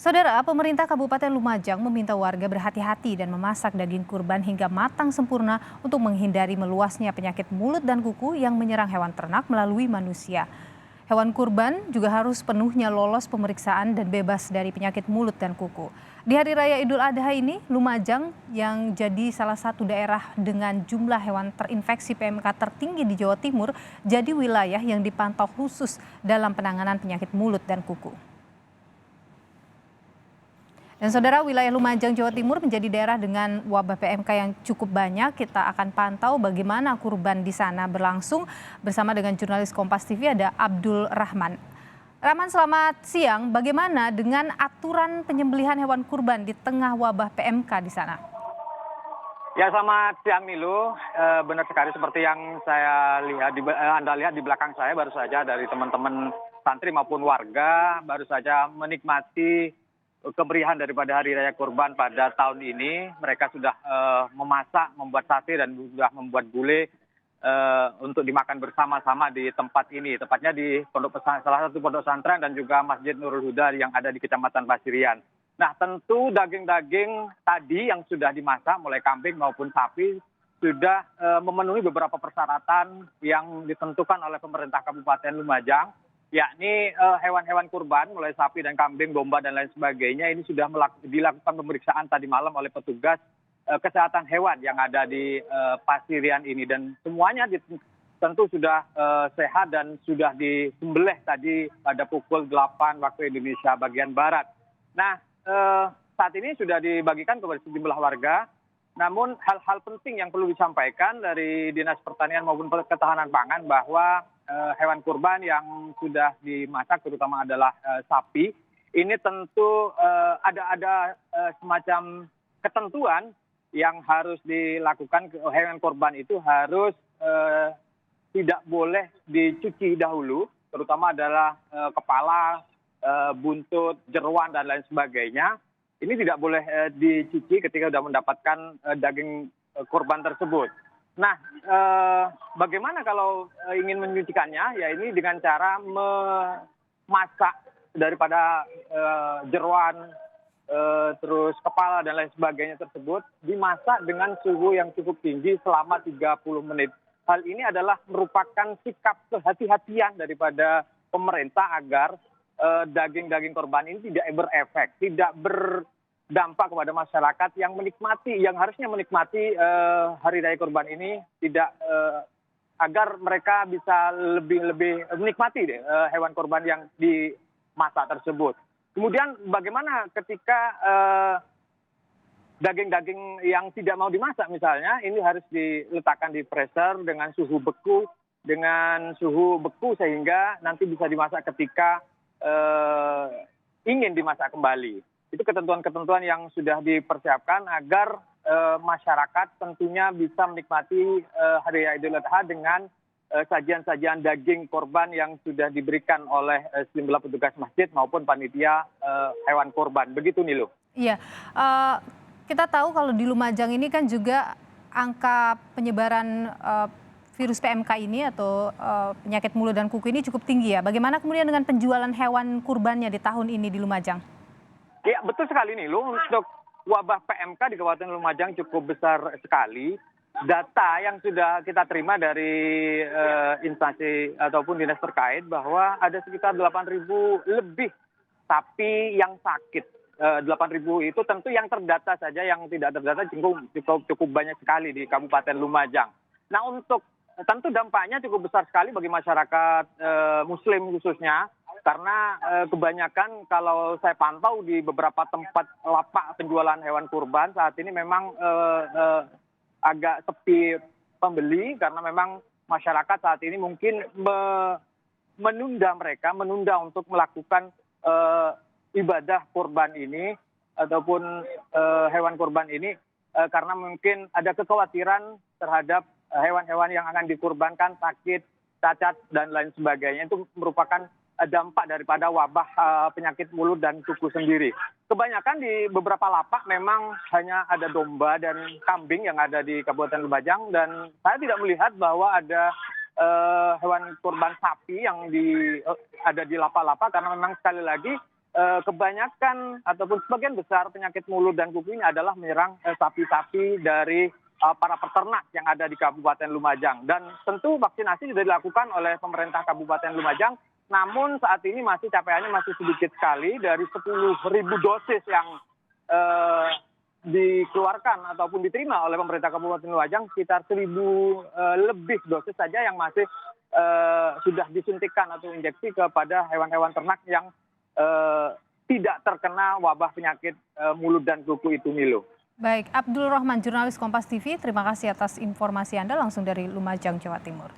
Saudara, pemerintah Kabupaten Lumajang meminta warga berhati-hati dan memasak daging kurban hingga matang sempurna untuk menghindari meluasnya penyakit mulut dan kuku yang menyerang hewan ternak melalui manusia. Hewan kurban juga harus penuhnya lolos pemeriksaan dan bebas dari penyakit mulut dan kuku. Di Hari Raya Idul Adha ini, Lumajang yang jadi salah satu daerah dengan jumlah hewan terinfeksi PMK tertinggi di Jawa Timur jadi wilayah yang dipantau khusus dalam penanganan penyakit mulut dan kuku. Dan saudara, wilayah Lumajang, Jawa Timur menjadi daerah dengan wabah PMK yang cukup banyak. Kita akan pantau bagaimana kurban di sana berlangsung bersama dengan jurnalis Kompas TV ada Abdul Rahman. Rahman, selamat siang. Bagaimana dengan aturan penyembelihan hewan kurban di tengah wabah PMK di sana? Ya, selamat siang Nilu. Benar sekali seperti yang saya lihat, Anda lihat di belakang saya baru saja dari teman-teman santri maupun warga baru saja menikmati kemeriahan daripada Hari Raya Kurban pada tahun ini. Mereka sudah memasak, membuat sate dan sudah membuat gulai untuk dimakan bersama-sama di tempat ini. Tepatnya di salah satu pondok pesantren dan juga Masjid Nurul Huda yang ada di Kecamatan Pasirian. Nah, tentu daging-daging tadi yang sudah dimasak, mulai kambing maupun sapi, sudah memenuhi beberapa persyaratan yang ditentukan oleh pemerintah Kabupaten Lumajang, yakni hewan-hewan kurban mulai sapi dan kambing, domba dan lain sebagainya ini sudah dilakukan pemeriksaan tadi malam oleh petugas kesehatan hewan yang ada di Pasirian ini, dan semuanya tentu sudah sehat dan sudah disembelih tadi pada pukul 8 waktu Indonesia bagian barat. Nah, saat ini sudah dibagikan kepada sejumlah warga. Namun hal-hal penting yang perlu disampaikan dari Dinas Pertanian maupun Ketahanan Pangan bahwa hewan kurban yang sudah dimasak terutama adalah sapi, ini tentu ada semacam ketentuan yang harus dilakukan. Hewan kurban itu harus tidak boleh dicuci dahulu, terutama adalah kepala, buntut, jeroan dan lain sebagainya. Ini tidak boleh dicuci ketika sudah mendapatkan daging kurban tersebut. Nah, bagaimana kalau ingin menyucikannya? Ya ini dengan cara memasak daripada jeroan, terus kepala dan lain sebagainya tersebut dimasak dengan suhu yang cukup tinggi selama 30 menit. Hal ini adalah merupakan sikap kehati-hatian daripada pemerintah agar daging-daging korban ini tidak berefek, tidak berdampak kepada masyarakat yang menikmati, yang harusnya menikmati Hari Raya Kurban ini, tidak agar mereka bisa lebih menikmati hewan kurban yang dimasak tersebut. Kemudian bagaimana ketika daging-daging yang tidak mau dimasak misalnya, ini harus diletakkan di freezer dengan suhu beku, sehingga nanti bisa dimasak ketika ingin dimasak kembali. Itu ketentuan-ketentuan yang sudah dipersiapkan agar masyarakat tentunya bisa menikmati Hari Raya Idul Adha dengan sajian-sajian daging korban yang sudah diberikan oleh sejumlah petugas masjid maupun panitia hewan korban. Begitu Nilu. Iya, kita tahu kalau di Lumajang ini kan juga angka penyebaran virus PMK ini atau penyakit mulut dan kuku ini cukup tinggi ya. Bagaimana kemudian dengan penjualan hewan kurbannya di tahun ini di Lumajang? Ya, betul sekali nih, untuk wabah PMK di Kabupaten Lumajang cukup besar sekali. Data yang sudah kita terima dari instansi ataupun dinas terkait bahwa ada sekitar 8.000 lebih sapi yang sakit. 8.000 itu tentu yang terdata saja, yang tidak terdata cukup banyak sekali di Kabupaten Lumajang. Nah, tentu dampaknya cukup besar sekali bagi masyarakat Muslim khususnya, karena kebanyakan kalau saya pantau di beberapa tempat lapak penjualan hewan kurban saat ini memang agak sepi pembeli, karena memang masyarakat saat ini mungkin menunda untuk melakukan ibadah kurban ini ataupun hewan kurban ini karena mungkin ada kekhawatiran terhadap hewan-hewan yang akan dikurbankan sakit, cacat dan lain sebagainya. Itu merupakan dampak daripada wabah penyakit mulut dan kuku sendiri. Kebanyakan di beberapa lapak memang hanya ada domba dan kambing yang ada di Kabupaten Lumajang, dan saya tidak melihat bahwa ada hewan kurban sapi yang ada di lapak-lapak, karena memang sekali lagi kebanyakan ataupun sebagian besar penyakit mulut dan kuku ini adalah menyerang sapi-sapi dari para peternak yang ada di Kabupaten Lumajang. Dan tentu vaksinasi sudah dilakukan oleh pemerintah Kabupaten Lumajang, namun saat ini capaiannya masih sedikit sekali. Dari 10.000 dosis yang dikeluarkan ataupun diterima oleh pemerintah Kabupaten Lumajang, sekitar 1.000 lebih dosis saja yang masih sudah disuntikan atau injeksi kepada hewan-hewan ternak yang tidak terkena wabah penyakit mulut dan kuku itu, Milo. Baik, Abdul Rohman, jurnalis Kompas TV, terima kasih atas informasi Anda langsung dari Lumajang, Jawa Timur.